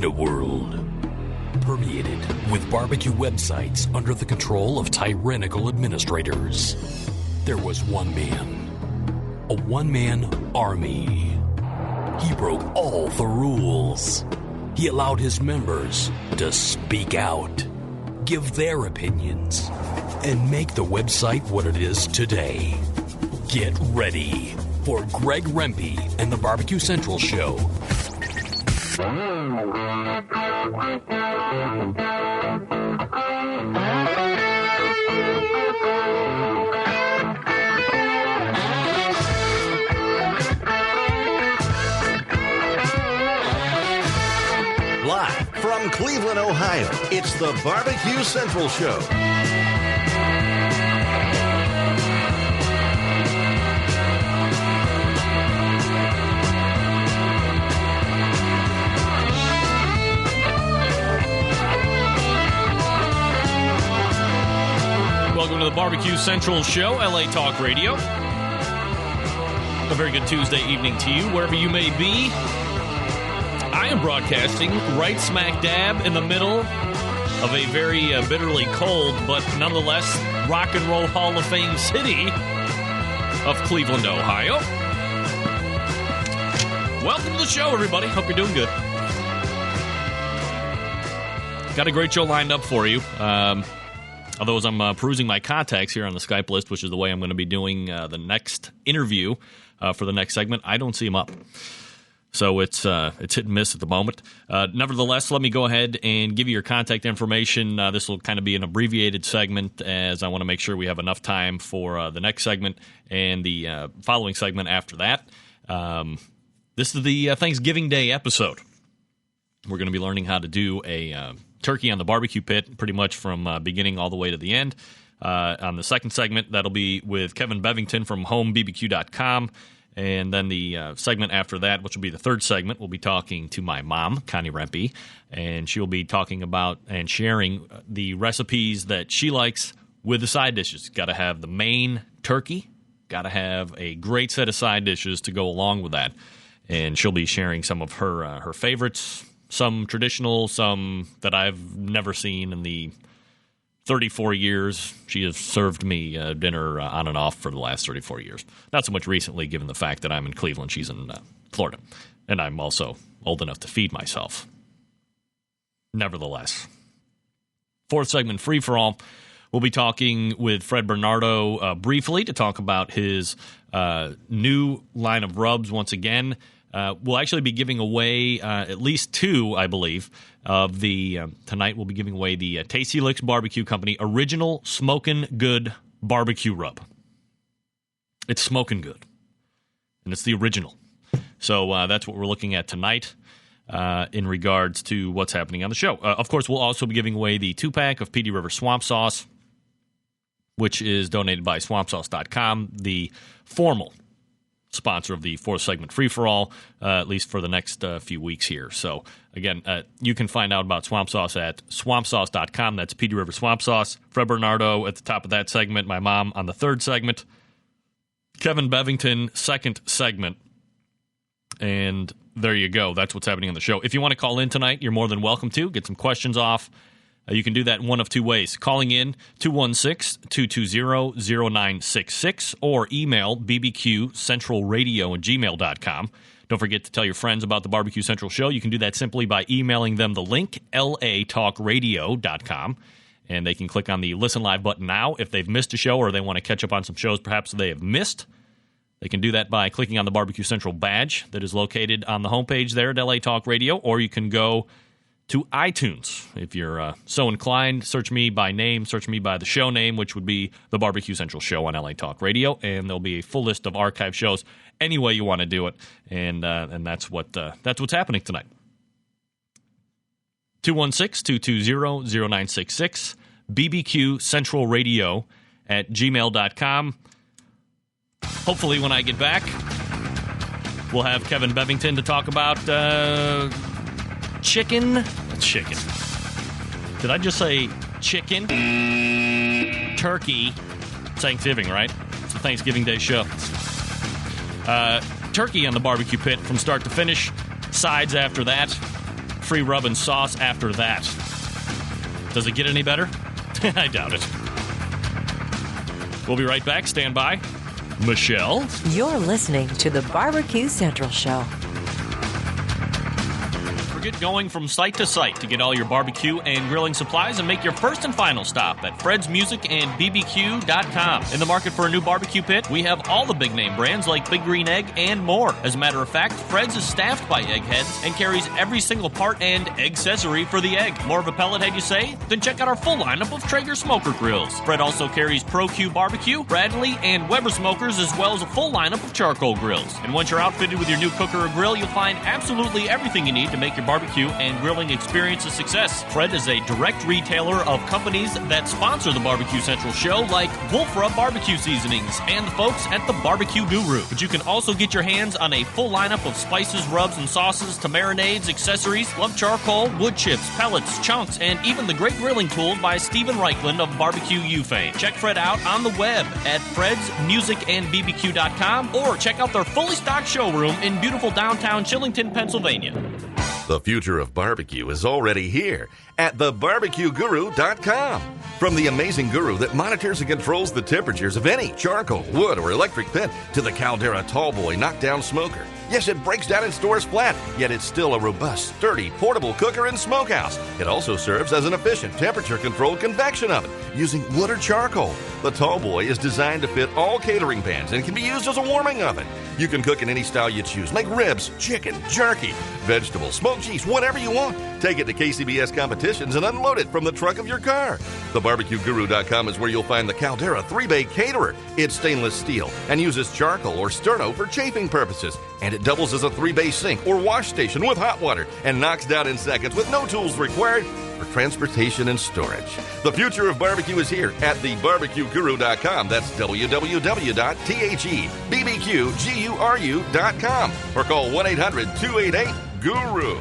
In a world permeated with barbecue websites under the control of tyrannical administrators, there was one man. A one-man army. He broke all the rules. He allowed his members to speak out, give their opinions, and make the website what it is today. Get ready for Greg Rempe and the Barbecue Central Show. Live from Cleveland, Ohio, it's the Barbecue Central Show. Welcome to the Barbecue Central Show, LA Talk Radio. A very good Tuesday evening to you, wherever you may be. I am broadcasting right smack dab in the middle of a very bitterly cold, but nonetheless rock and roll Hall of Fame city of Cleveland, Ohio. Welcome to the show, everybody. Hope you're doing good. Got a great show lined up for you. Although as I'm perusing my contacts here on the Skype list, which is the way I'm going to be doing the next interview for the next segment, I don't see them up. So it's hit and miss at the moment. Nevertheless, let me go ahead and give you your contact information. This will kind of be an abbreviated segment, as I want to make sure we have enough time for the next segment and the following segment after that. This is the Thanksgiving Day episode. We're going to be learning how to do a turkey on the barbecue pit, pretty much from beginning all the way to the end. On the second segment, that'll be with Kevin Bevington from homebbq.com. And then the segment after that, which will be the third segment, we'll be talking to my mom, Connie Rempe, and she'll be talking about and sharing the recipes that she likes with the side dishes. Got to have the main turkey, got to have a great set of side dishes to go along with that. And she'll be sharing some of her favorites, some traditional, some that I've never seen in the 34 years she has served me dinner on and off for the last 34 years. Not so much recently, given the fact that I'm in Cleveland, she's in Florida. And I'm also old enough to feed myself. Nevertheless. Fourth segment, Free For All. We'll be talking with Fred Bernardo briefly to talk about his new line of rubs once again. We'll actually be giving away at least two, I believe, of the tonight we'll be giving away the Tasty Licks Barbecue Company Original Smokin' Good Barbecue Rub. It's smoking good, and it's the original. So that's what we're looking at tonight in regards to what's happening on the show. Of course, we'll also be giving away the 2-pack of Petey River Swamp Sauce, which is donated by swampsauce.com, the formal sponsor of the fourth segment free-for-all, at least for the next few weeks here. So, again, you can find out about Swamp Sauce at swampsauce.com. That's Petey River Swamp Sauce. Fred Bernardo at the top of that segment. My mom on the third segment. Kevin Bevington, second segment. And there you go. That's what's happening on the show. If you want to call in tonight, you're more than welcome to. Get some questions off. You can do that in one of two ways. Calling in 216-220-0966 or email bbqcentralradio@gmail.com. Don't forget to tell your friends about the Barbecue Central Show. You can do that simply by emailing them the link, latalkradio.com, and they can click on the Listen Live button now if they've missed a show or they want to catch up on some shows perhaps they have missed. They can do that by clicking on the Barbecue Central badge that is located on the homepage there at LA Talk Radio, or you can go to iTunes. If you're so inclined, search me by name, search me by the show name, which would be the Barbecue Central Show on LA Talk Radio, and there'll be a full list of archive shows any way you want to do it, and that's what's happening tonight. 216-220-0966, bbqcentralradio@gmail.com. Hopefully when I get back, we'll have Kevin Bevington to talk about chicken. Did I just say chicken? Turkey. Thanksgiving, right? It's a Thanksgiving Day show. Turkey on the barbecue pit from start to finish. Sides after that. free rub and sauce after that. Does it get any better? I doubt it. We'll be right back. Stand by. Michelle? You're listening to the Barbecue Central Show. Get going from site to site to get all your barbecue and grilling supplies and make your first and final stop at Fred's Music and BBQ.com. In the market for a new barbecue pit, we have all the big name brands like Big Green Egg and more. As a matter of fact, Fred's is staffed by eggheads and carries every single part and accessory for the egg. More of a pellet head, you say? Then check out our full lineup of Traeger smoker grills. Fred also carries Pro Q barbecue, Bradley, and Weber smokers, as well as a full lineup of charcoal grills. And once you're outfitted with your new cooker or grill, you'll find absolutely everything you need to make your barbecue and grilling experience a success. Fred is a direct retailer of companies that sponsor the Barbecue Central show, like Wolf Rub Barbecue Seasonings and the folks at the Barbecue Guru. But you can also get your hands on a full lineup of spices, rubs, and sauces to marinades, accessories, love charcoal, wood chips, pellets, chunks, and even the great grilling tools by Stephen Reichland of Barbecue U fame. Check Fred out on the web at fredsmusicandbbq.com or check out their fully stocked showroom in beautiful downtown Chillington, Pennsylvania. The future of barbecue is already here at thebarbecueguru.com. From the amazing guru that monitors and controls the temperatures of any charcoal, wood, or electric pit to the Caldera Tallboy knockdown smoker. Yes, it breaks down and stores flat, yet it's still a robust, sturdy, portable cooker and smokehouse. It also serves as an efficient temperature-controlled convection oven using wood or charcoal. The Tallboy is designed to fit all catering pans and can be used as a warming oven. You can cook in any style you choose, like ribs, chicken, jerky, vegetables, smoked cheese, whatever you want. Take it to KCBS competitions and unload it from the trunk of your car. TheBarbecueGuru.com is where you'll find the Caldera 3-Bay Caterer. It's stainless steel and uses charcoal or sterno for chafing purposes. And it doubles as a 3-bay sink or wash station with hot water and knocks down in seconds with no tools required for transportation and storage. The future of barbecue is here at thebarbecueguru.com. That's www.thebbqguru.com or call 1-800-288-GURU.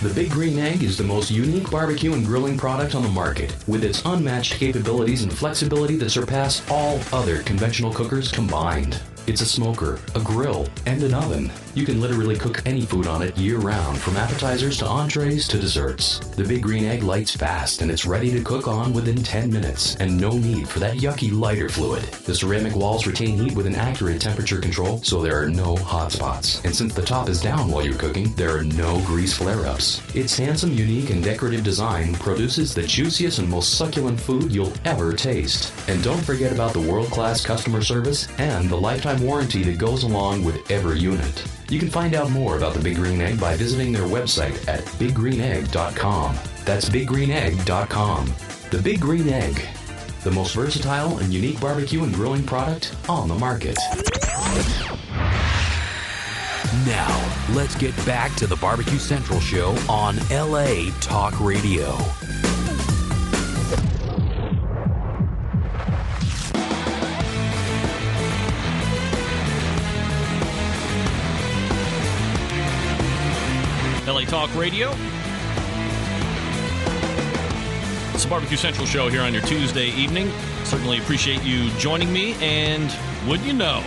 The Big Green Egg is the most unique barbecue and grilling product on the market, with its unmatched capabilities and flexibility that surpass all other conventional cookers combined. It's a smoker, a grill, and an oven. You can literally cook any food on it year-round, from appetizers to entrees to desserts. The Big Green Egg lights fast, and it's ready to cook on within 10 minutes, and no need for that yucky lighter fluid. The ceramic walls retain heat with an accurate temperature control, so there are no hot spots. And since the top is down while you're cooking, there are no grease flare-ups. Its handsome, unique, and decorative design produces the juiciest and most succulent food you'll ever taste. And don't forget about the world-class customer service and the lifetime warranty that goes along with every unit. You can find out more about the Big Green Egg by visiting their website at biggreenegg.com. That's biggreenegg.com. The Big Green Egg, the most versatile and unique barbecue and grilling product on the market. Now, let's get back to the Barbecue Central Show on LA Talk Radio. LA Talk Radio. It's the Barbecue Central Show here on your Tuesday evening. Certainly appreciate you joining me, and would you know,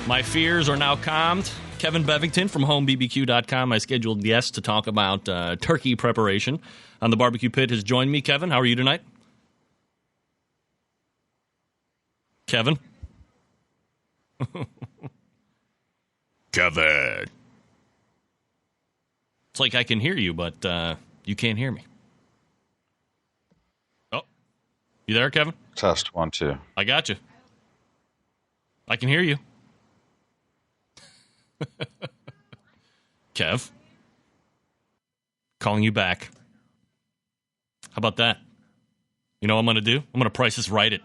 my fears are now calmed. Kevin Bevington from HomeBBQ.com, my scheduled guest to talk about turkey preparation on the Barbecue Pit, has joined me. Kevin, how are you tonight? Kevin? Kevin. It's like I can hear you, but you can't hear me. Oh, you there, Kevin? Test 1, 2. I got you. I can hear you. Kev, calling you back. How about that? You know what I'm going to do? I'm going to Price This Right it.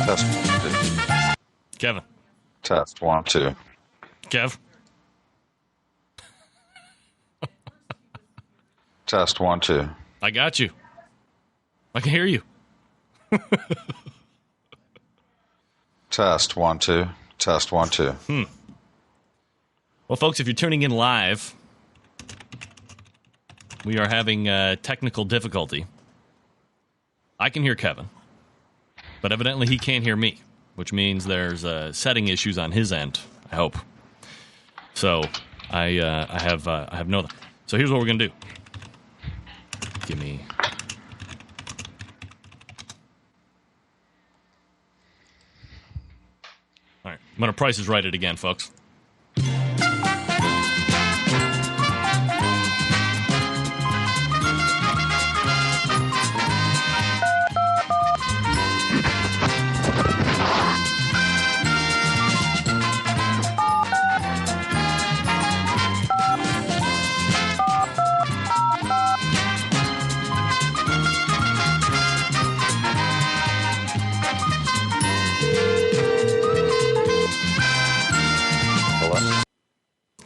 Test 1, 2. Kevin. Test 1, 2. Kev. Test 1, 2. I got you. I can hear you. Test 1, 2. Test 1, 2. Well, folks, if you're tuning in live, we are having technical difficulty. I can hear Kevin, but evidently he can't hear me, which means there's setting issues on his end, I hope. So I have no. So here's what we're going to do. Give me. All right, I'm going to Price is Right it again, folks.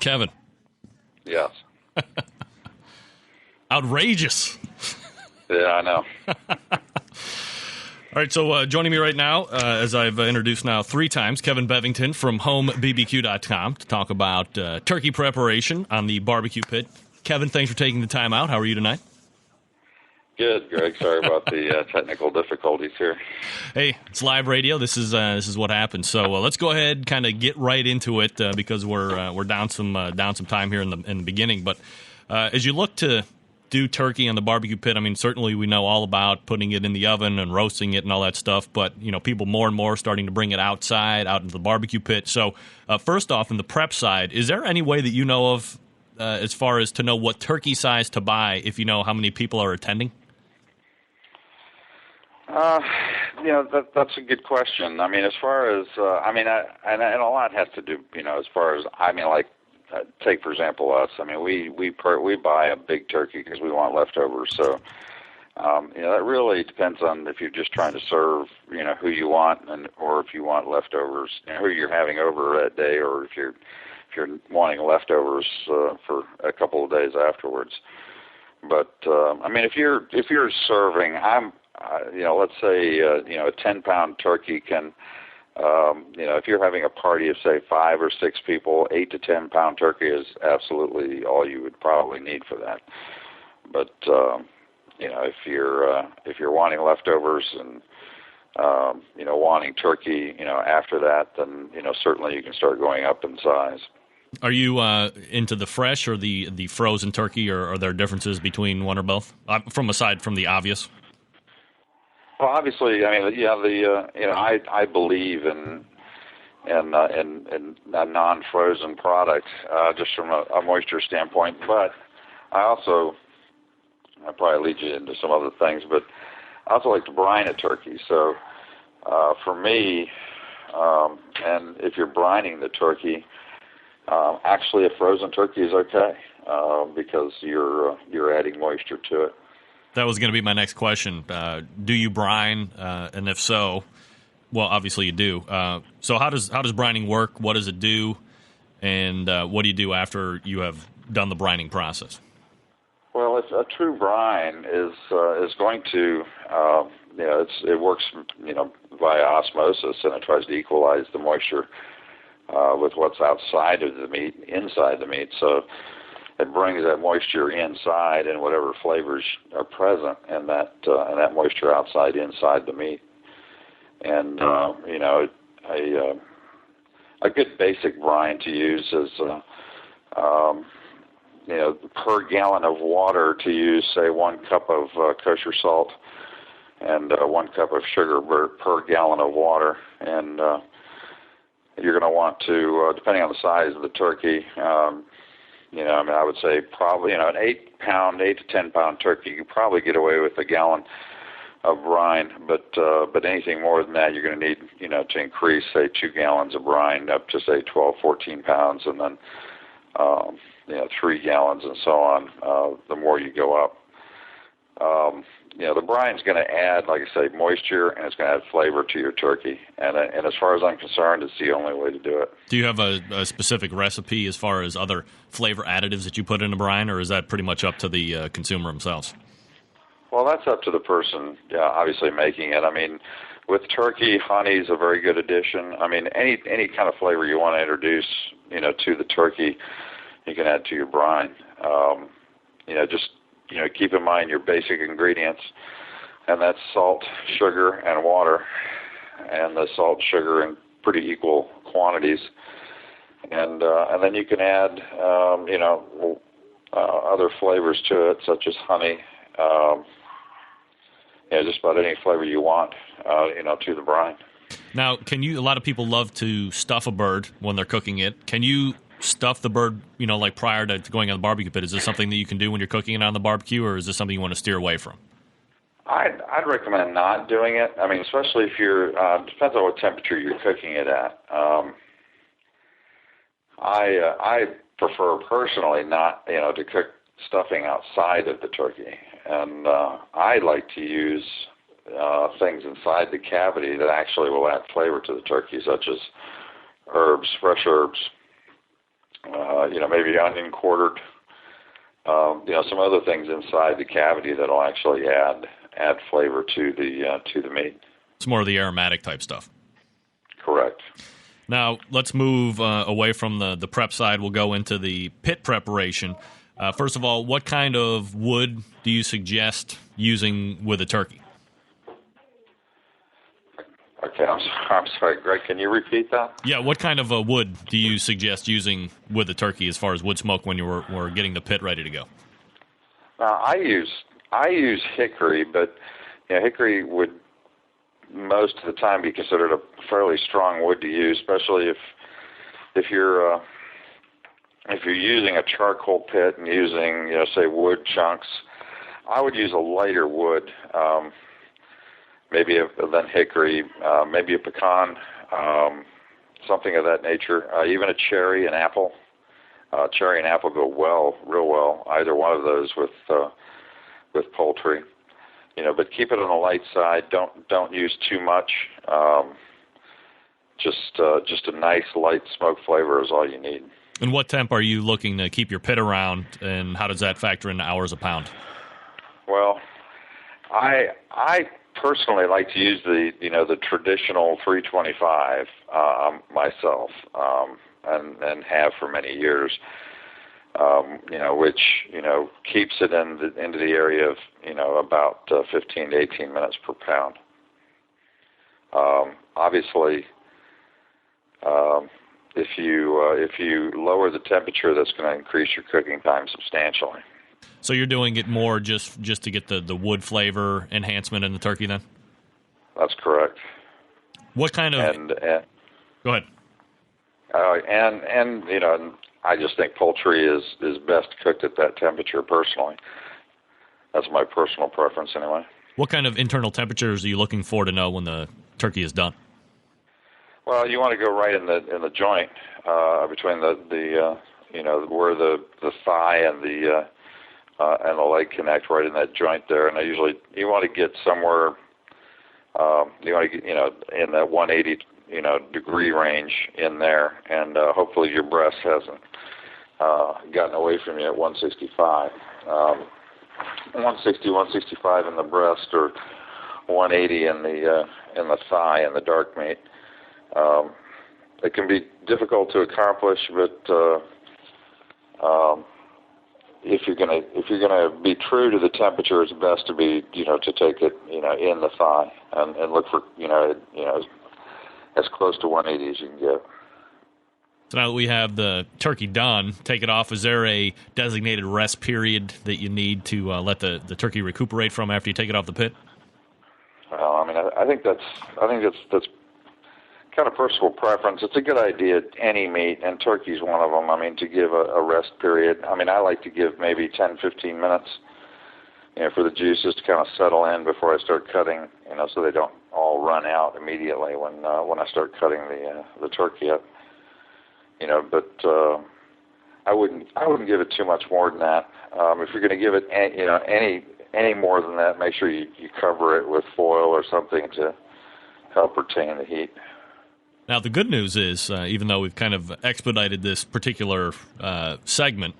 Kevin. Yes. Outrageous. Yeah, I know. All right, so joining me right now, as I've introduced now 3 times, Kevin Bevington from homebbq.com to talk about turkey preparation on the barbecue pit. Kevin, thanks for taking the time out. How are you tonight? Good, Greg. Sorry about the technical difficulties here. Hey, it's live radio. This is what happens. So let's go ahead, kind of get right into it because we're down some time here in the beginning. But as you look to do turkey on the barbecue pit, I mean, certainly we know all about putting it in the oven and roasting it and all that stuff. But people more and more starting to bring it outside, out into the barbecue pit. So first off, in the prep side, is there any way that you know of as far as to know what turkey size to buy if you know how many people are attending? That's a good question. I mean, as far as, and a lot has to do, as far as, take, for example, us. I mean, we buy a big turkey because we want leftovers. So, that really depends on if you're just trying to serve, who you want or if you want leftovers, who you're having over that day, or if you're wanting leftovers for a couple of days afterwards. But, if you're serving, let's say, a 10-pound turkey can, if you're having a party of, say, 5 or 6 people, 8 to 10-pound turkey is absolutely all you would probably need for that. But, if you're wanting leftovers and, wanting turkey, after that, then, certainly you can start going up in size. Are you into the fresh or the frozen turkey, or are there differences between one or both, aside from the obvious? Well, obviously, I believe in a non-frozen product just from a moisture standpoint. But I'll probably lead you into some other things. But I also like to brine a turkey. So for me, and if you're brining the turkey, actually a frozen turkey is okay because you're adding moisture to it. That was going to be my next question. Do you brine? And if so, well, obviously you do. So how does brining work? What does it do? And what do you do after you have done the brining process? Well, a true brine is going to, it works, via osmosis, and it tries to equalize the moisture with what's outside of the meat, inside the meat. So it brings that moisture inside and whatever flavors are present, and that moisture outside inside the meat. And a good basic brine to use is per gallon of water to use, say, 1 cup of kosher salt and 1 cup of sugar per gallon of water. And you're going to want to, depending on the size of the turkey, I would say probably, an 8 to 10 pound turkey, you could probably get away with a gallon of brine, but anything more than that, you're going to need, to increase, say, 2 gallons of brine up to, say, 12, 14 pounds, and then, 3 gallons and so on, the more you go up. the brine's going to add, like I say, moisture, and it's going to add flavor to your turkey. And as far as I'm concerned, it's the only way to do it. Do you have a specific recipe as far as other flavor additives that you put in a brine, or is that pretty much up to the consumer themselves? Well, that's up to the person, obviously making it. I mean, with turkey, honey is a very good addition. I mean, any kind of flavor you want to introduce, to the turkey, you can add to your brine. Just keep in mind your basic ingredients, and that's salt, sugar, and water, and the salt, sugar in pretty equal quantities. And then you can add, other flavors to it, such as honey. Just about any flavor you want, to the brine. Now, a lot of people love to stuff a bird when they're cooking it. Can you stuff the bird, like prior to going on the barbecue pit? Is this something that you can do when you're cooking it on the barbecue, or is this something you want to steer away from? I'd recommend not doing it. I mean, especially if you're, depends on what temperature you're cooking it at. I prefer personally not, to cook stuffing outside of the turkey. And I like to use things inside the cavity that actually will add flavor to the turkey, such as herbs, fresh herbs, maybe onion quartered, some other things inside the cavity that will actually add flavor to the meat. It's more of the aromatic type stuff. Correct. Now, let's move away from the prep side. We'll go into the pit preparation. First of all, what kind of wood do you suggest using with a turkey? Okay, I'm sorry, Greg. Can you repeat that? Yeah, what kind of wood do you suggest using with a turkey as far as wood smoke when you were getting the pit ready to go? I use hickory, but hickory would most of the time be considered a fairly strong wood to use, especially if you're using a charcoal pit and using, say, wood chunks. I would use a lighter wood, maybe than hickory, maybe a pecan, something of that nature. Even a cherry and apple. Cherry and apple go real well. Either one of those with poultry. But keep it on the light side. Don't use too much. Just a nice light smoke flavor is all you need. And what temp are you looking to keep your pit around, and how does that factor into hours a pound? Well, I personally like to use the traditional 325 myself, and have for many years. Which keeps it into the area of about 15 to 18 minutes per pound. Obviously, if you lower the temperature, that's going to increase your cooking time substantially. So you're doing it more just to get the wood flavor enhancement in the turkey, then? That's correct. What kind of? Go ahead. I just think poultry is best cooked at that temperature. Personally, that's my personal preference, anyway. What kind of internal temperatures are you looking for to know when the turkey is done? Well, you want to go right in the joint between the where the thigh and the leg connect, right in that joint there. And you want to get somewhere in that 180 degree range in there, and hopefully your breast hasn't gotten away from you at 165. 160, 165 in the breast, or 180 in the thigh and the dark meat. It can be difficult to accomplish, but if you're gonna be true to the temperature, it's best to be to take it in the thigh and look for as close to 180 as you can get. So now that we have the turkey done, take it off. Is there a designated rest period that you need to let the turkey recuperate from after you take it off the pit? Well, I think that's kind of personal preference. It's a good idea, any meat, and turkey's one of them. To give a rest period. I like to give maybe 10, 15 minutes, for the juices to kind of settle in before I start cutting, so they don't all run out immediately when I start cutting the turkey up. But I wouldn't give it too much more than that. If you're going to give it any more than that, make sure you cover it with foil or something to help retain the heat. Now, the good news is, even though we've kind of expedited this particular segment,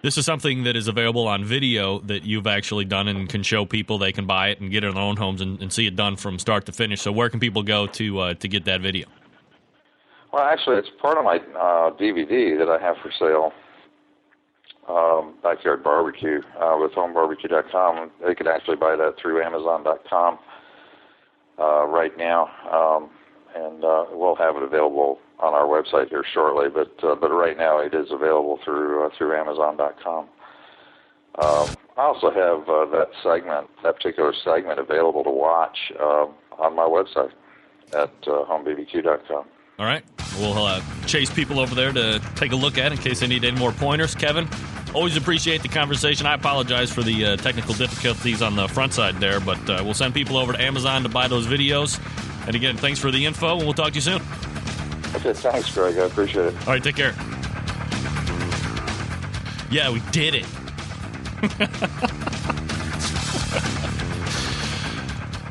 this is something that is available on video that you've actually done and can show people. They can buy it and get it in their own homes and see it done from start to finish. So where can people go to get that video? Well, actually, it's part of my DVD that I have for sale, Backyard Barbecue, with homebarbecue.com. They can actually buy that through Amazon.com right now. And we'll have it available on our website here shortly. But right now it is available through Amazon.com. I also have that particular segment available to watch on my website at homebbq.com. All right. We'll chase people over there to take a look at in case they need any more pointers. Kevin, always appreciate the conversation. I apologize for the technical difficulties on the front side there, but we'll send people over to Amazon to buy those videos. And again, thanks for the info, and we'll talk to you soon. Okay, thanks, Greg. I appreciate it. All right, take care. Yeah, we did it.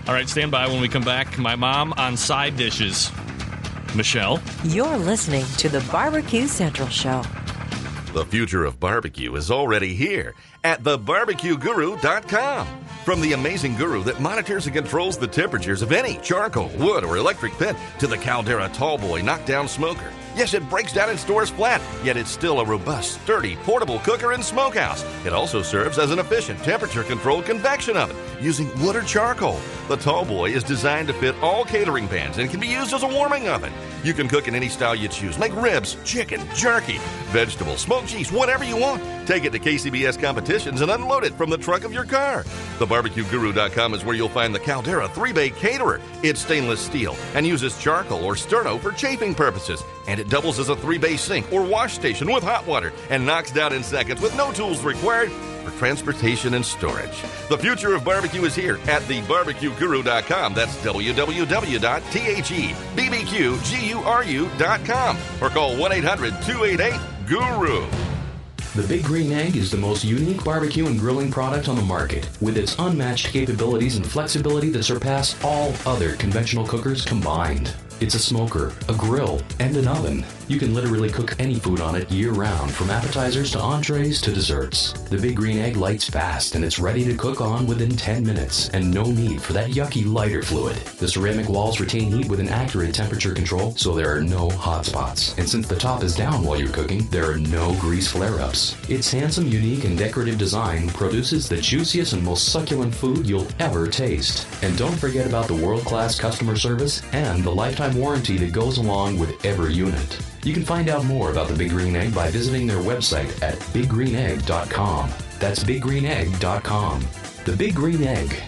All right, stand by when we come back. My mom on side dishes. Michelle? You're listening to the Barbecue Central Show. The future of barbecue is already here at thebarbecueguru.com. From the amazing guru that monitors and controls the temperatures of any charcoal, wood, or electric pit to the Caldera Tallboy knockdown smoker. Yes, it breaks down and stores flat, yet it's still a robust, sturdy, portable cooker and smokehouse. It also serves as an efficient temperature-controlled convection oven using wood or charcoal. The Tallboy is designed to fit all catering pans and can be used as a warming oven. You can cook in any style you choose. Make ribs, chicken, jerky, vegetables, smoked cheese, whatever you want. Take it to KCBS competitions and unload it from the trunk of your car. TheBarbecueGuru.com is where you'll find the Caldera 3-Bay Caterer. It's stainless steel and uses charcoal or sterno for chafing purposes. And it doubles as a 3-bay sink or wash station with hot water and knocks down in seconds with no tools required for transportation and storage. The future of barbecue is here at thebarbecueguru.com. That's www.thebbqguru.com or call 1-800-288-GURU. The Big Green Egg is the most unique barbecue and grilling product on the market, with its unmatched capabilities and flexibility that surpass all other conventional cookers combined. It's a smoker, a grill, and an oven. You can literally cook any food on it year-round, from appetizers to entrees to desserts. The Big Green Egg lights fast, and it's ready to cook on within 10 minutes, and no need for that yucky lighter fluid. The ceramic walls retain heat with an accurate temperature control, so there are no hot spots. And since the top is down while you're cooking, there are no grease flare-ups. Its handsome, unique, and decorative design produces the juiciest and most succulent food you'll ever taste. And don't forget about the world-class customer service and the lifetime warranty that goes along with every unit. You can find out more about the Big Green Egg by visiting their website at biggreenegg.com. That's biggreenegg.com. The Big Green Egg,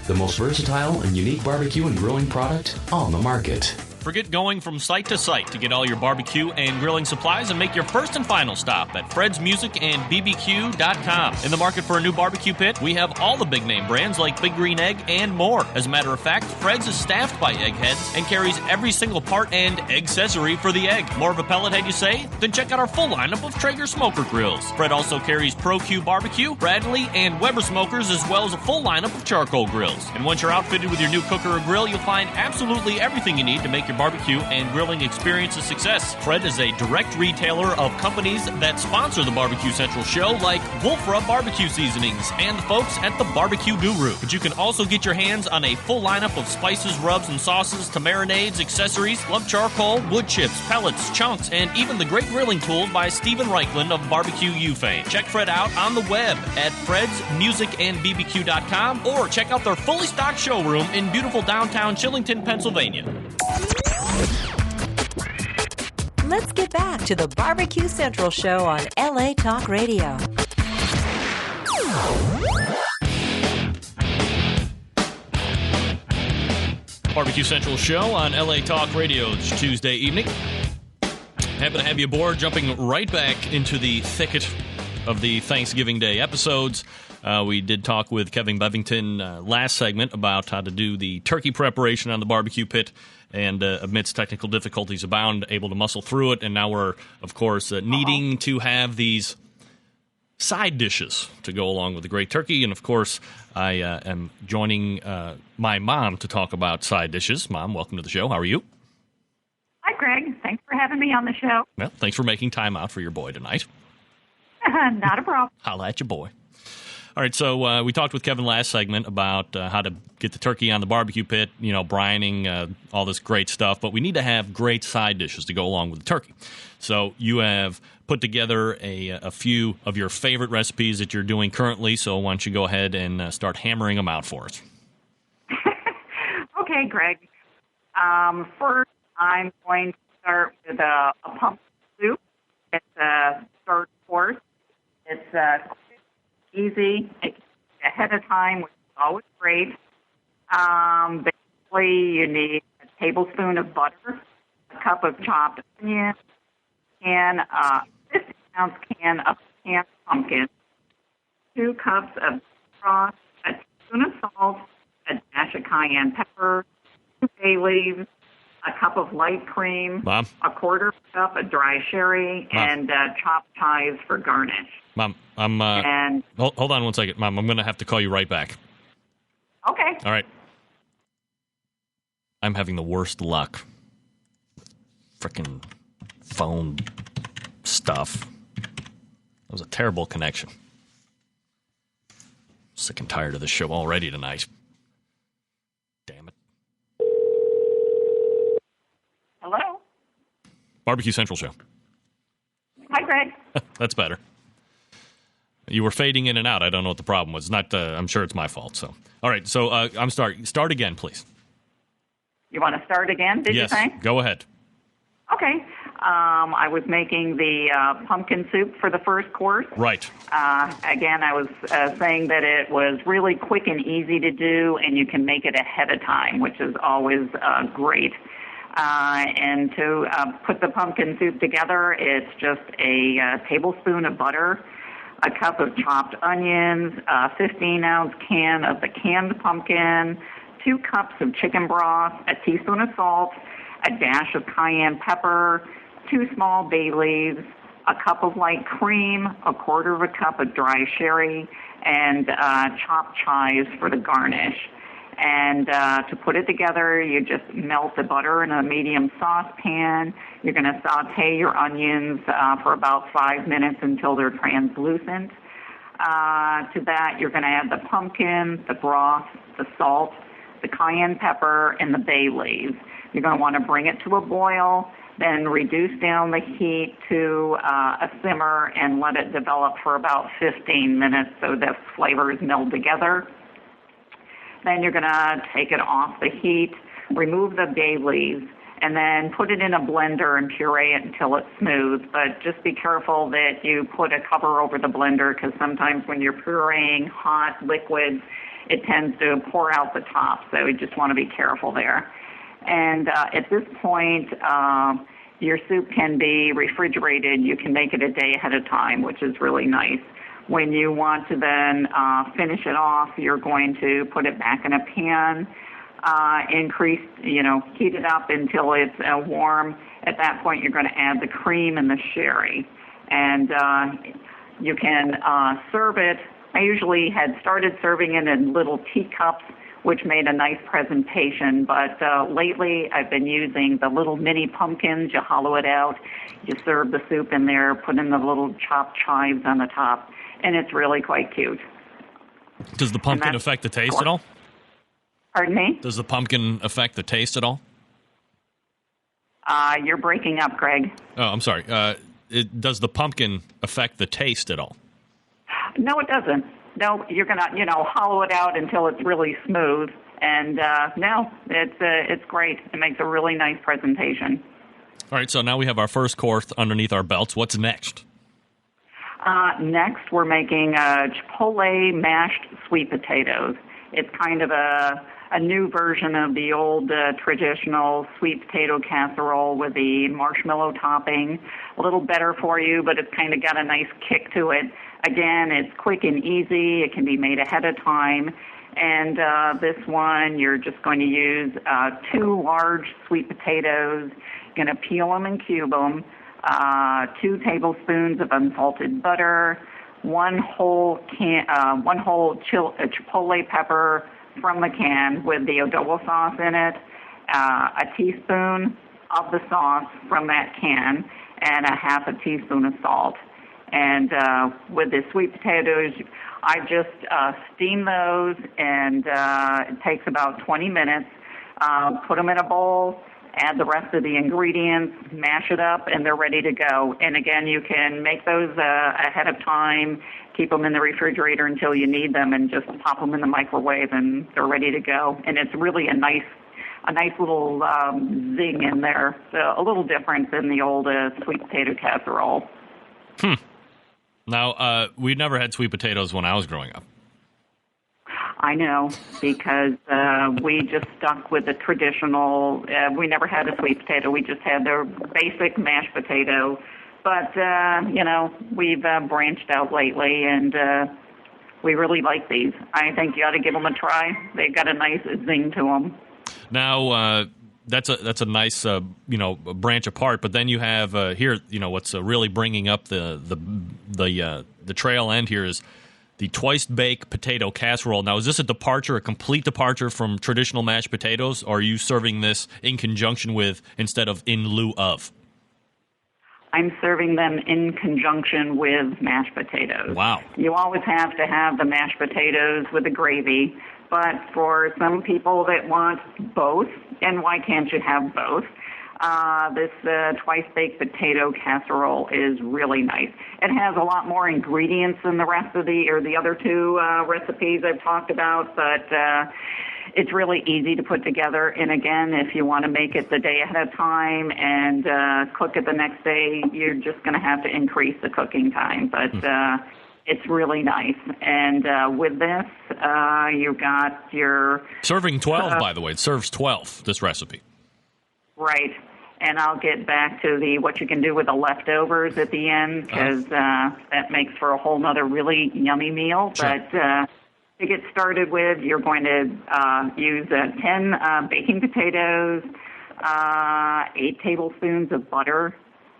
the most versatile and unique barbecue and grilling product on the market. Forget going from site to site to get all your barbecue and grilling supplies and make your first and final stop at Fred's Music and BBQ.com. In the market for a new barbecue pit, we have all the big name brands like Big Green Egg and more. As a matter of fact, Fred's is staffed by eggheads and carries every single part and accessory for the egg. More of a pellet head, you say? Then check out our full lineup of Traeger smoker grills. Fred also carries Pro-Q barbecue, Bradley, and Weber smokers, as well as a full lineup of charcoal grills. And once you're outfitted with your new cooker or grill, you'll find absolutely everything you need to make your barbecue and grilling experience a success. Fred is a direct retailer of companies that sponsor the Barbecue Central show, like Wolf Rub Barbecue Seasonings and the folks at the Barbecue Guru. But you can also get your hands on a full lineup of spices, rubs, and sauces to marinades, accessories, lump charcoal, wood chips, pellets, chunks, and even the great grilling tools by Stephen Reichland of Barbecue U fame. Check Fred out on the web at fredsmusicandbbq.com or check out their fully stocked showroom in beautiful downtown Chillington, Pennsylvania. Let's get back to the Barbecue Central Show on LA Talk Radio. Barbecue Central Show on LA Talk Radio. It's Tuesday evening. Happy to have you aboard, jumping right back into the thicket of the Thanksgiving Day episodes. We did talk with Kevin Bevington last segment about how to do the turkey preparation on the barbecue pit, and amidst technical difficulties abound, able to muscle through it. And now we're, of course, needing to have these side dishes to go along with the great turkey. And, of course, I am joining my mom to talk about side dishes. Mom, welcome to the show. How are you? Hi, Greg. Thanks for having me on the show. Well, thanks for making time out for your boy tonight. Not a problem. Holla at your boy. All right, so we talked with Kevin last segment about how to get the turkey on the barbecue pit, brining, all this great stuff, but we need to have great side dishes to go along with the turkey. So you have put together a few of your favorite recipes that you're doing currently, so why don't you go ahead and start hammering them out for us. Okay, Greg. First, I'm going to start with a pumpkin soup. It's a third course. It's easy. It's ahead of time, which is always great. Basically, you need a tablespoon of butter, a cup of chopped onion, and a 50-ounce can of canned pumpkin, 2 cups of broth, a teaspoon of salt, a dash of cayenne pepper, 2 bay leaves, a cup of light cream, Mom? a quarter cup of dry sherry, Mom? and chopped chives for garnish. Mom, hold on one second. Mom, I'm going to have to call you right back. Okay. All right. I'm having the worst luck. Frickin' phone stuff. That was a terrible connection. Sick and tired of this show already tonight. Damn it. Hello? Barbecue Central show. Hi, Greg. That's better. You were fading in and out. I don't know what the problem was. Not. I'm sure it's my fault. So, all right. So I'm start again, please. You want to start again, did Yes. you say? Go ahead. Okay. I was making the pumpkin soup for the first course. Right. Again, I was saying that it was really quick and easy to do, and you can make it ahead of time, which is always great. And to put the pumpkin soup together, it's just a tablespoon of butter, a cup of chopped onions, a 15-ounce can of the canned pumpkin, 2 cups of chicken broth, a teaspoon of salt, a dash of cayenne pepper, 2 small bay leaves, a cup of light cream, a quarter of a cup of dry sherry, and chopped chives for the garnish. And to put it together, you just melt the butter in a medium saucepan. You're going to saute your onions for about 5 minutes until they're translucent. To that, you're going to add the pumpkin, the broth, the salt, the cayenne pepper, and the bay leaves. You're going to want to bring it to a boil, then reduce down the heat to a simmer and let it develop for about 15 minutes so the flavors meld together. Then you're going to take it off the heat, remove the bay leaves, and then put it in a blender and puree it until it's smooth. But just be careful that you put a cover over the blender because sometimes when you're pureeing hot liquids, it tends to pour out the top. So you just want to be careful there. And at this point, your soup can be refrigerated. You can make it a day ahead of time, which is really nice. When you want to then finish it off, you're going to put it back in a pan, heat it up until it's warm. At that point, you're going to add the cream and the sherry. And you can serve it. I usually had started serving it in little teacups, which made a nice presentation. But lately, I've been using the little mini pumpkins. You hollow it out. You serve the soup in there, put in the little chopped chives on the top. And it's really quite cute. Does the pumpkin affect the taste at all? Pardon me? Does the pumpkin affect the taste at all? You're breaking up, Greg. Oh, I'm sorry. Does the pumpkin affect the taste at all? No, it doesn't. No, you're going to, hollow it out until it's really smooth. And no, it's great. It makes a really nice presentation. All right, so now we have our first course underneath our belts. What's next? Next, we're making Chipotle mashed sweet potatoes. It's kind of a new version of the old traditional sweet potato casserole with the marshmallow topping. A little better for you, but it's kind of got a nice kick to it. Again, it's quick and easy. It can be made ahead of time. And this one, you're just going to use 2 large sweet potatoes. You're going to peel them and cube them. 2 tablespoons of unsalted butter, one whole chipotle pepper from the can with the adobo sauce in it, a teaspoon of the sauce from that can, and a half a teaspoon of salt. And with the sweet potatoes, I just steam those, and it takes about 20 minutes. Put them in a bowl, add the rest of the ingredients, mash it up, and they're ready to go. And again, you can make those ahead of time, keep them in the refrigerator until you need them, and just pop them in the microwave, and they're ready to go. And it's really a nice little zing in there, so a little different than the old sweet potato casserole. Now, we never had sweet potatoes when I was growing up. I know, because we just stuck with the traditional. We never had a sweet potato. We just had the basic mashed potato. But, we've branched out lately, and we really like these. I think you ought to give them a try. They've got a nice zing to them. Now, that's a nice branch apart. But then you have here, what's really bringing up the trail end here is the twice-baked potato casserole. Now, is this a complete departure from traditional mashed potatoes, or are you serving this in conjunction with instead of in lieu of? I'm serving them in conjunction with mashed potatoes. Wow. You always have to have the mashed potatoes with the gravy, but for some people that want both, and why can't you have both? This twice-baked potato casserole is really nice. It has a lot more ingredients than the rest of the other two recipes I've talked about, but it's really easy to put together. And again, if you want to make it the day ahead of time and cook it the next day, you're just going to have to increase the cooking time. But it's really nice. And with this, you've got your... Serving 12, by the way. It serves 12, this recipe. Right. And I'll get back to what you can do with the leftovers at the end, because that makes for a whole nother really yummy meal. Sure. But to get started with, you're going to use 10 baking potatoes, 8 tablespoons of butter,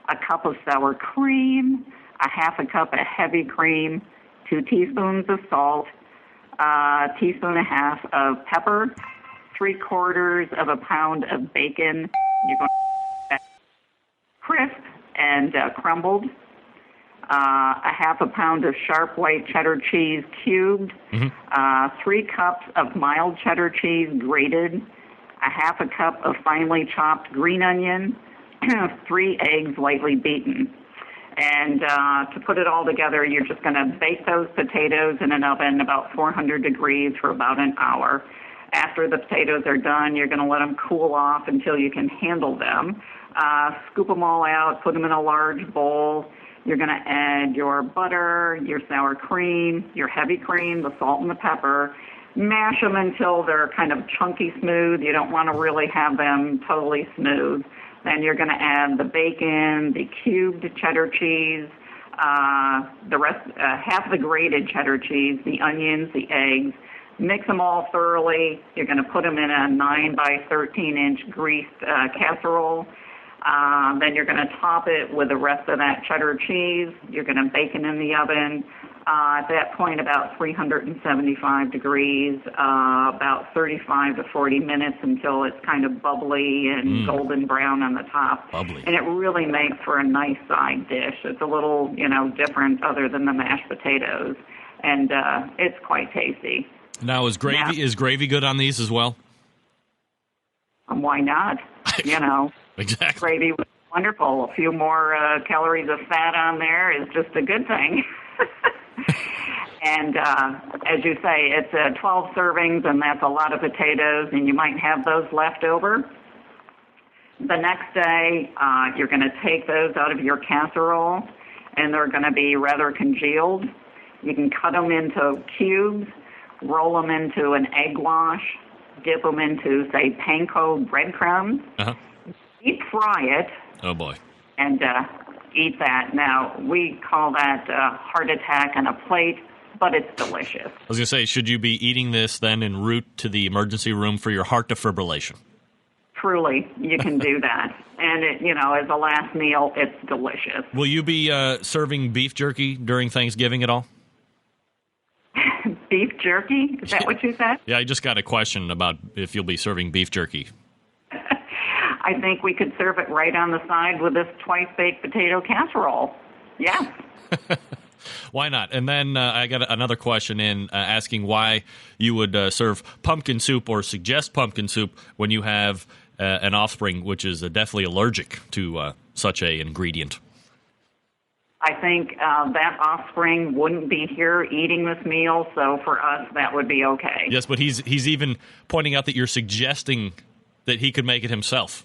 a cup of sour cream, a half a cup of heavy cream, 2 teaspoons of salt, a teaspoon and a half of pepper, 3/4 of a pound of bacon. You're going to crisp and crumbled. A half a pound of sharp white cheddar cheese cubed, 3 cups of mild cheddar cheese grated, a half a cup of finely chopped green onion, 3 eggs lightly beaten. And to put it all together, you're just going to bake those potatoes in an oven about 400 degrees for about an hour. After the potatoes are done, you're going to let them cool off until you can handle them. Scoop them all out, put them in a large bowl. You're going to add your butter, your sour cream, your heavy cream, the salt and the pepper. Mash them until they're kind of chunky smooth. You don't want to really have them totally smooth. Then you're going to add the bacon, the cubed cheddar cheese, the rest, half the grated cheddar cheese, the onions, the eggs. Mix them all thoroughly. You're going to put them in a 9 by 13-inch greased casserole. Then you're going to top it with the rest of that cheddar cheese. You're going to bake it in the oven. At that point, about 375 degrees, about 35 to 40 minutes until it's kind of bubbly and golden brown on the top. Bubbly. And it really makes for a nice side dish. It's a little, different other than the mashed potatoes. And it's quite tasty. Now, is gravy good on these as well? Why not? Exactly. Gravy was wonderful. A few more calories of fat on there is just a good thing. And as you say, it's 12 servings, and that's a lot of potatoes, and you might have those left over. The next day, you're going to take those out of your casserole, and they're going to be rather congealed. You can cut them into cubes, roll them into an egg wash, dip them into, say, panko breadcrumbs, deep fry it. Oh, boy. And eat that. Now, we call that heart attack on a plate, but it's delicious. I was going to say, should you be eating this then en route to the emergency room for your heart defibrillation? Truly, you can do that. And, as a last meal, it's delicious. Will you be serving beef jerky during Thanksgiving at all? beef jerky? Is that what you said? Yeah, I just got a question about if you'll be serving beef jerky. I think we could serve it right on the side with this twice-baked potato casserole. Yes. Why not? And then I got another question in asking why you would serve pumpkin soup or suggest pumpkin soup when you have an offspring which is definitely allergic to such a ingredient. I think that offspring wouldn't be here eating this meal, so for us that would be okay. Yes, but he's even pointing out that you're suggesting that he could make it himself.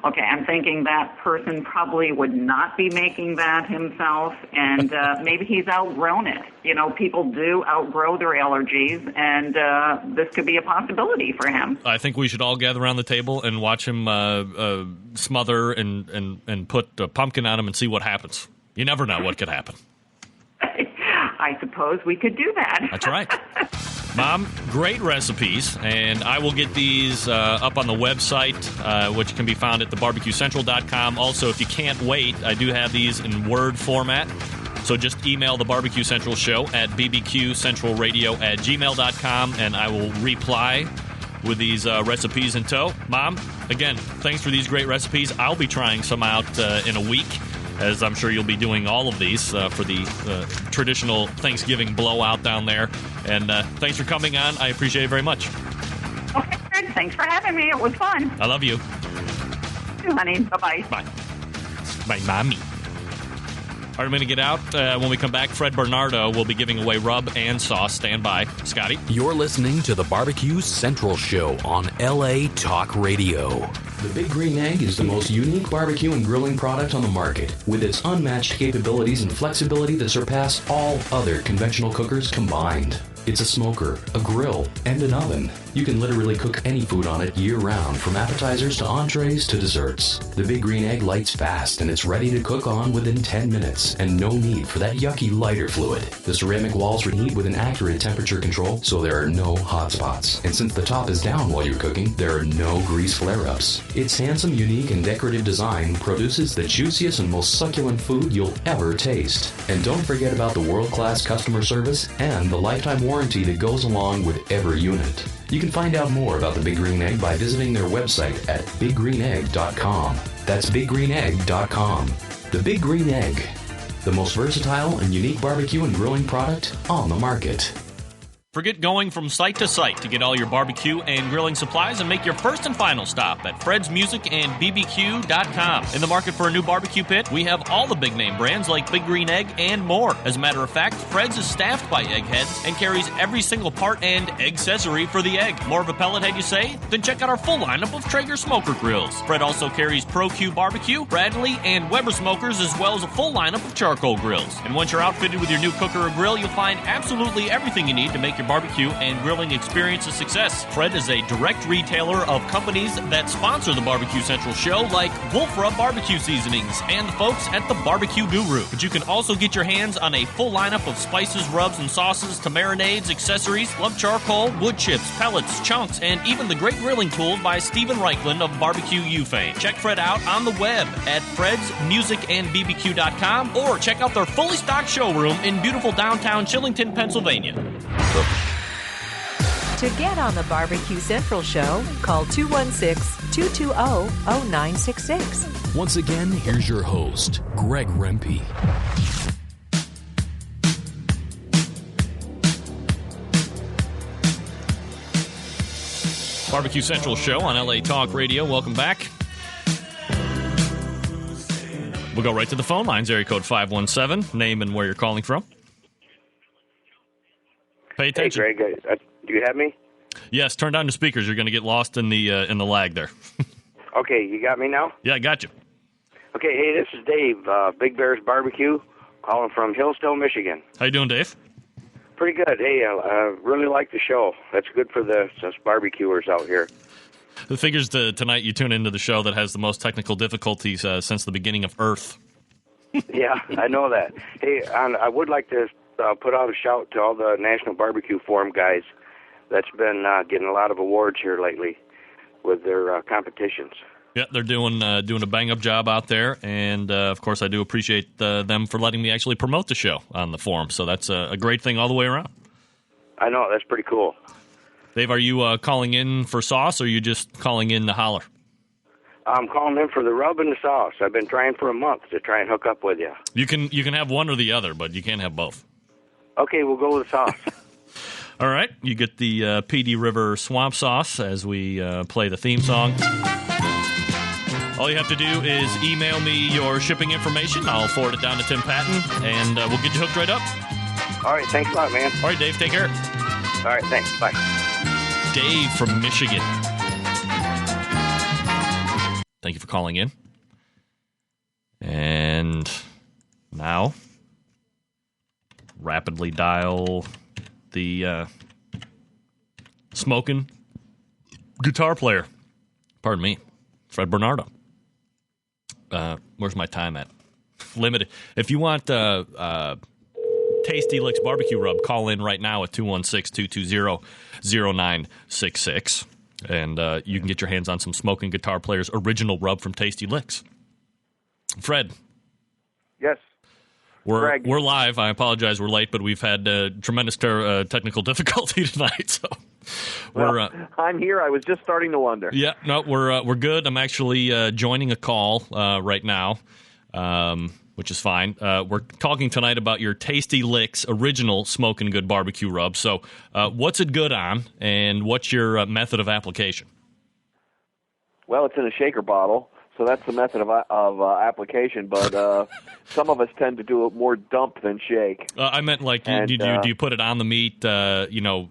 Okay, I'm thinking that person probably would not be making that himself, and maybe he's outgrown it. You know, people do outgrow their allergies, and this could be a possibility for him. I think we should all gather around the table and watch him smother and put a pumpkin on him and see what happens. You never know what could happen. I suppose we could do that. That's right. Mom, great recipes, and I will get these up on the website, which can be found at thebarbecuecentral.com. Also, if you can't wait, I do have these in Word format, so just email the Barbecue Central Show at bbqcentralradio@gmail.com, and I will reply with these recipes in tow. Mom, again, thanks for these great recipes. I'll be trying some out in a week, as I'm sure you'll be doing all of these for the traditional Thanksgiving blowout down there. And thanks for coming on. I appreciate it very much. Okay, Fred. Thanks for having me. It was fun. I love you. You, honey. Bye-bye. Bye. Bye, Mommy. All right, I'm going to get out. When we come back, Fred Bernardo will be giving away rub and sauce. Stand by. Scotty? You're listening to the Barbecue Central Show on LA Talk Radio. The Big Green Egg is the most unique barbecue and grilling product on the market, with its unmatched capabilities and flexibility that surpass all other conventional cookers combined. It's a smoker, a grill, and an oven. You can literally cook any food on it year-round, from appetizers to entrees to desserts. The Big Green Egg lights fast, and it's ready to cook on within 10 minutes, and no need for that yucky lighter fluid. The ceramic walls reheat with an accurate temperature control, so there are no hot spots. And since the top is down while you're cooking, there are no grease flare-ups. Its handsome, unique, and decorative design produces the juiciest and most succulent food you'll ever taste. And don't forget about the world-class customer service and the lifetime warranty that goes along with every unit. You can find out more about the Big Green Egg by visiting their website at biggreenegg.com. That's biggreenegg.com. The Big Green Egg, the most versatile and unique barbecue and grilling product on the market. Forget going from site to site to get all your barbecue and grilling supplies and make your first and final stop at Fred's Music and BBQ.com. In the market for a new barbecue pit, we have all the big name brands like Big Green Egg and more. As a matter of fact, Fred's is staffed by eggheads and carries every single part and accessory for the egg. More of a pellet head, you say? Then check out our full lineup of Traeger smoker grills. Fred also carries Pro Q barbecue, Bradley, and Weber smokers, as well as a full lineup of charcoal grills. And once you're outfitted with your new cooker or grill, you'll find absolutely everything you need to make your barbecue and grilling experience a success. Fred is a direct retailer of companies that sponsor the Barbecue Central Show, like Wolf Rub Barbecue Seasonings and the folks at the Barbecue Guru. But you can also get your hands on a full lineup of spices, rubs, and sauces to marinades, accessories, love charcoal, wood chips, pellets, chunks, and even the great grilling tools by Stephen Reichland of Barbecue U fame. Check Fred out on the web at fredsmusicandbbq.com or check out their fully stocked showroom in beautiful downtown Chillington, Pennsylvania. To get on the Barbecue Central Show, call 216-220-0966. Once again, here's your host, Greg Rempe. Barbecue Central Show on LA Talk Radio. Welcome back. We'll go right to the phone lines. Area code 517. Name and where you're calling from. Pay attention. Hey, Greg, do you have me? Yes, turn down the speakers. You're going to get lost in the lag there. Okay, you got me now? Yeah, I got you. Okay, hey, this is Dave, Big Bear's Barbecue, calling from Hillsdale, Michigan. How you doing, Dave? Pretty good. Hey, I really like the show. That's good for us barbecuers out here. The figures tonight you tune into the show that has the most technical difficulties since the beginning of Earth. Yeah, I know that. Hey, I would like to put out a shout to all the National Barbecue Forum guys that's been getting a lot of awards here lately with their competitions. Yeah, they're doing a bang-up job out there, and of course I do appreciate them for letting me actually promote the show on the forum, so that's a great thing all the way around. I know, that's pretty cool. Dave, are you calling in for sauce, or are you just calling in to holler? I'm calling in for the rub and the sauce. I've been trying for a month to try and hook up with you. You can have one or the other, but you can't have both. Okay, we'll go with the sauce. All right, you get the PD River Swamp Sauce as we play the theme song. All you have to do is email me your shipping information. I'll forward it down to Tim Patton, and we'll get you hooked right up. All right, thanks a lot, man. All right, Dave, take care. All right, thanks. Bye. Dave from Michigan. Thank you for calling in. And now, rapidly dial the smoking guitar player. Pardon me, Fred Bernardo. Where's my time at? Limited. If you want Tasty Licks Barbecue Rub, call in right now at 216-220-0966. And you can get your hands on some Smoking Guitar Player's original rub from Tasty Licks. Fred. Yes. We're live. I apologize we're late, but we've had tremendous technical difficulty tonight. So I'm here. I was just starting to wonder. Yeah, no, we're good. I'm actually joining a call right now, which is fine. We're talking tonight about your Tasty Licks original Smokin' Good barbecue rub. So, what's it good on, and what's your method of application? Well, it's in a shaker bottle. So that's the method of application, but some of us tend to do it more dump than shake. I meant like, do you put it on the meat, a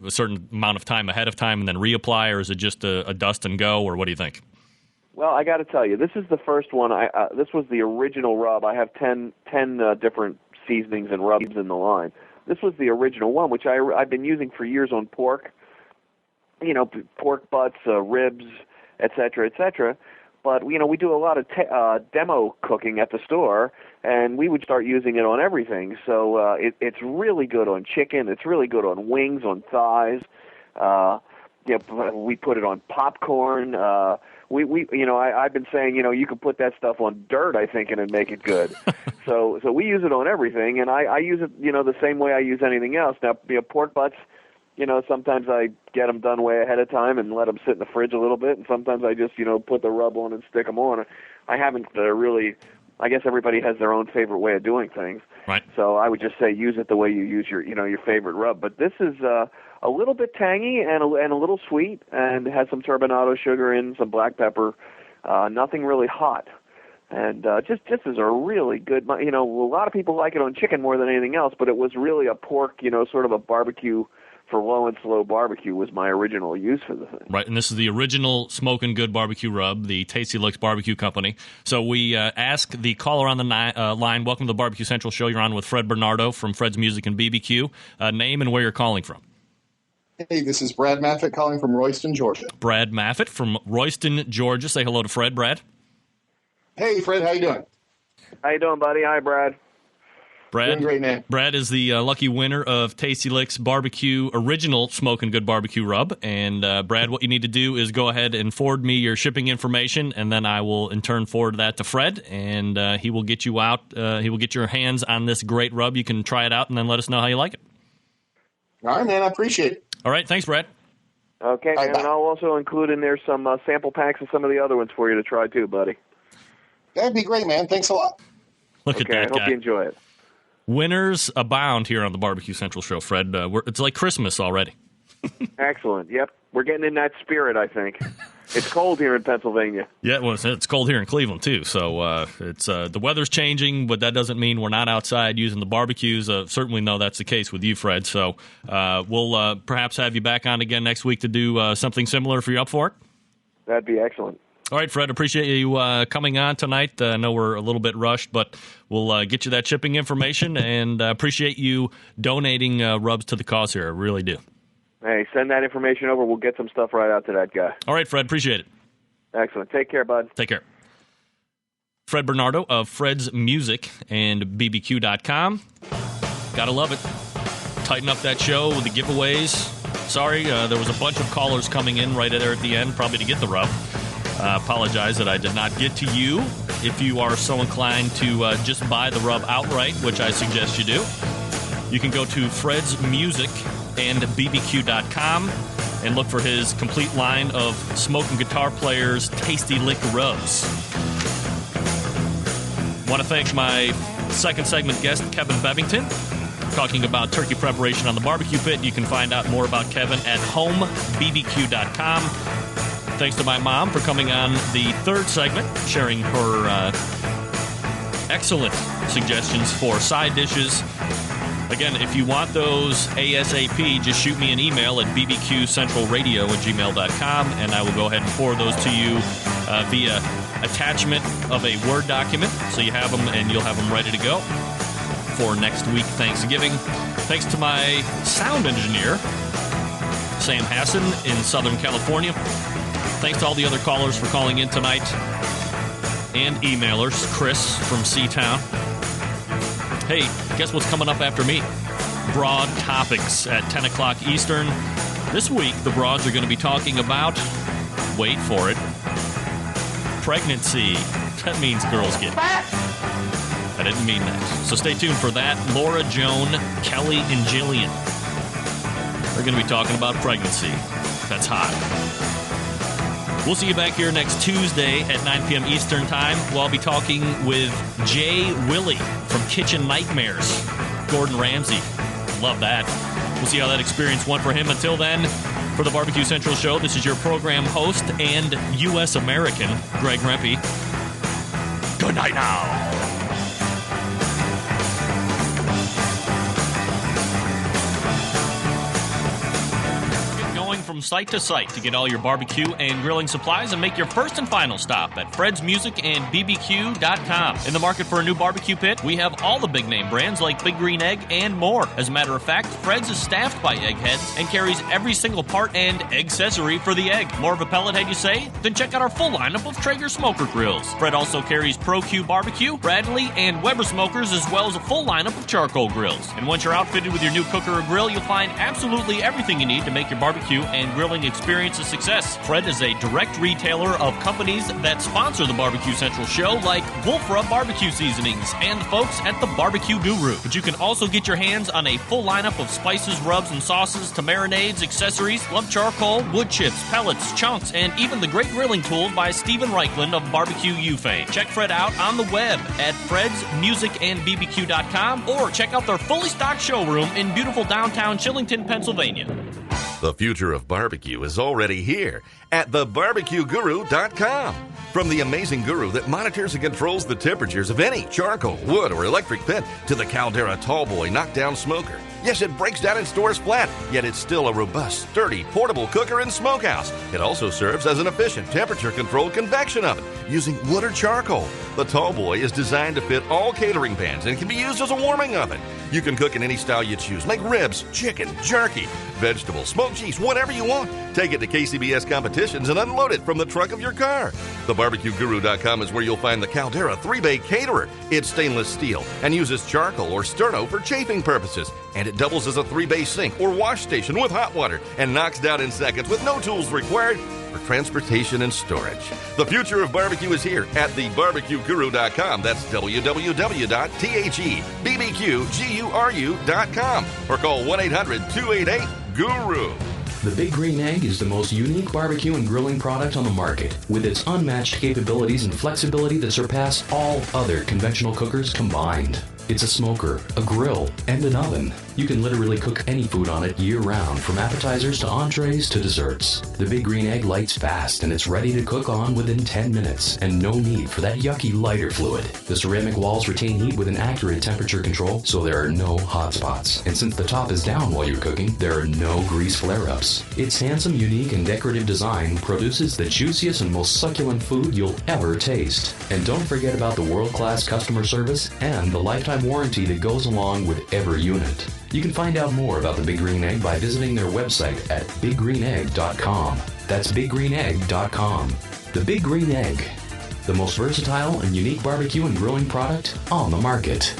certain amount of time ahead of time and then reapply, or is it just a dust and go, or what do you think? Well, I got to tell you, this is the first one. This was the original rub. I have 10 different seasonings and rubs in the line. This was the original one, which I've been using for years on pork, pork butts, ribs, et cetera, et cetera. But, we do a lot of demo cooking at the store, and we would start using it on everything. So it's really good on chicken. It's really good on wings, on thighs. We put it on popcorn. I've been saying, you could put that stuff on dirt, I think, and it'd make it good. So we use it on everything, and I use it, the same way I use anything else. Now, pork butts, sometimes I get them done way ahead of time and let them sit in the fridge a little bit, and sometimes I just, put the rub on and stick them on. I haven't really, I guess everybody has their own favorite way of doing things. Right. So I would just say use it the way you use your favorite rub. But this is a little bit tangy and a little sweet, and has some turbinado sugar in, some black pepper, nothing really hot. And just is a really good, a lot of people like it on chicken more than anything else, but it was really a pork, sort of a barbecue for low and slow barbecue was my original use for the thing. Right, and this is the original Smokin' Good barbecue rub, the Tasty Licks Barbecue Company. So we ask the caller on the line, welcome to the Barbecue Central Show. You're on with Fred Bernardo from Fred's Music and BBQ. Name and where you're calling from. Hey, this is Brad Maffett calling from Royston, Georgia. Brad Maffett from Royston, Georgia. Say hello to Fred, Brad. Hey, Fred, how you doing? How you doing, buddy? Hi, Brad. Brad, doing great, man. Brad is the lucky winner of Tasty Licks Barbecue Original Smokin' Good Barbecue Rub. And, Brad, what you need to do is go ahead and forward me your shipping information, and then I will, in turn, forward that to Fred, and he will get you out. He will get your hands on this great rub. You can try it out and then let us know how you like it. All right, man. I appreciate it. All right. Thanks, Brad. Okay, right, and I'll also include in there some sample packs of some of the other ones for you to try, too, buddy. That'd be great, man. Thanks a lot. Look at that I hope guy. you enjoy it. Winners abound here on the Barbecue Central Show, Fred. It's like Christmas already. Excellent. Yep. We're getting in that spirit, I think. It's cold here in Pennsylvania. Yeah, well, it's cold here in Cleveland, too. So it's the weather's changing, but that doesn't mean we're not outside using the barbecues. Certainly know that's the case with you, Fred. So we'll perhaps have you back on again next week to do something similar if you're up for it. That'd be excellent. All right, Fred, appreciate you coming on tonight. I know we're a little bit rushed, but we'll get you that shipping information, and appreciate you donating rubs to the cause here. I really do. Hey, send that information over. We'll get some stuff right out to that guy. All right, Fred, appreciate it. Excellent. Take care, bud. Take care. Fred Bernardo of Fred's Music and BBQ.com. Gotta love it. Tighten up that show with the giveaways. Sorry, there was a bunch of callers coming in right there at the end, probably to get the rub. Apologize that I did not get to you. If you are so inclined to just buy the rub outright, which I suggest you do, you can go to Fred's Music and BBQ.com and look for his complete line of smoking guitar players' tasty lick rubs. Want to thank my second segment guest, Kevin Bevington, talking about turkey preparation on the barbecue pit. You can find out more about Kevin at homebbq.com. Thanks to my mom for coming on the third segment, sharing her excellent suggestions for side dishes. Again, if you want those ASAP, just shoot me an email at bbqcentralradio@gmail.com, and I will go ahead and forward those to you via attachment of a Word document, so you have them and you'll have them ready to go for next week, Thanksgiving. Thanks to my sound engineer, Sam Hassan in Southern California. Thanks to all the other callers for calling in tonight, and emailers, Chris from Seatown. Hey, guess what's coming up after me? Broad Topics at 10 o'clock Eastern. This week, the Broads are going to be talking about, wait for it, pregnancy. That means girls get fat. I didn't mean that. So stay tuned for that. Laura, Joan, Kelly, and Jillian. They're going to be talking about pregnancy. That's hot. We'll see you back here next Tuesday at 9 p.m. Eastern Time. I'll be talking with Jay Willie from Kitchen Nightmares. Gordon Ramsay. Love that. We'll see how that experience went for him. Until then, for the Barbecue Central Show, this is your program host and U.S. American, Greg Rempe. Good night now. From site to site to get all your barbecue and grilling supplies, and make your first and final stop at Fred's Music and BBQ.com. In the market for a new barbecue pit, we have all the big name brands like Big Green Egg and more. As a matter of fact, Fred's is staffed by eggheads and carries every single part and accessory for the egg. More of a pellet head, you say? Then check out our full lineup of Traeger smoker grills. Fred also carries Pro Q Barbecue, Bradley, and Weber smokers, as well as a full lineup of charcoal grills. And once you're outfitted with your new cooker or grill, you'll find absolutely everything you need to make your barbecue and grilling experience a success. Fred is a direct retailer of companies that sponsor the Barbecue Central Show, like Wolf Rub Barbecue Seasonings and the folks at the Barbecue Guru. But you can also get your hands on a full lineup of spices, rubs, and sauces to marinades, accessories, lump charcoal, wood chips, pellets, chunks, and even the great grilling tools by Stephen Reichland of Barbecue U fame. Check Fred out on the web at fredsmusicandbbq.com, or check out their fully stocked showroom in beautiful downtown Shillington, Pennsylvania. The future of barbecue is already here at thebarbecueguru.com. From the amazing guru that monitors and controls the temperatures of any charcoal, wood, or electric pit to the Caldera Tallboy knockdown smoker. Yes, it breaks down and stores flat, yet it's still a robust, sturdy, portable cooker and smokehouse. It also serves as an efficient temperature-controlled convection oven using wood or charcoal. The Tallboy is designed to fit all catering pans and can be used as a warming oven. You can cook in any style you choose, like ribs, chicken, jerky, vegetables, smoked cheese, whatever you want. Take it to KCBS competitions and unload it from the trunk of your car. TheBarbecueGuru.com is where you'll find the Caldera 3-Bay Caterer. It's stainless steel and uses charcoal or sterno for chafing purposes. And it doubles as a 3-bay sink or wash station with hot water and knocks down in seconds with no tools required for transportation and storage. The future of barbecue is here at thebarbecueguru.com. That's www.thebbqguru.com or call 1-800-288-GURU. The Big Green Egg is the most unique barbecue and grilling product on the market, with its unmatched capabilities and flexibility that surpass all other conventional cookers combined. It's a smoker, a grill, and an oven. You can literally cook any food on it year-round, from appetizers to entrees to desserts. The Big Green Egg lights fast, and it's ready to cook on within 10 minutes, and no need for that yucky lighter fluid. The ceramic walls retain heat with an accurate temperature control, so there are no hot spots. And since the top is down while you're cooking, there are no grease flare-ups. Its handsome, unique, and decorative design produces the juiciest and most succulent food you'll ever taste. And don't forget about the world-class customer service and the lifetime warranty that goes along with every unit. You can find out more about the Big Green Egg by visiting their website at biggreenegg.com. That's biggreenegg.com. The Big Green Egg, the most versatile and unique barbecue and grilling product on the market.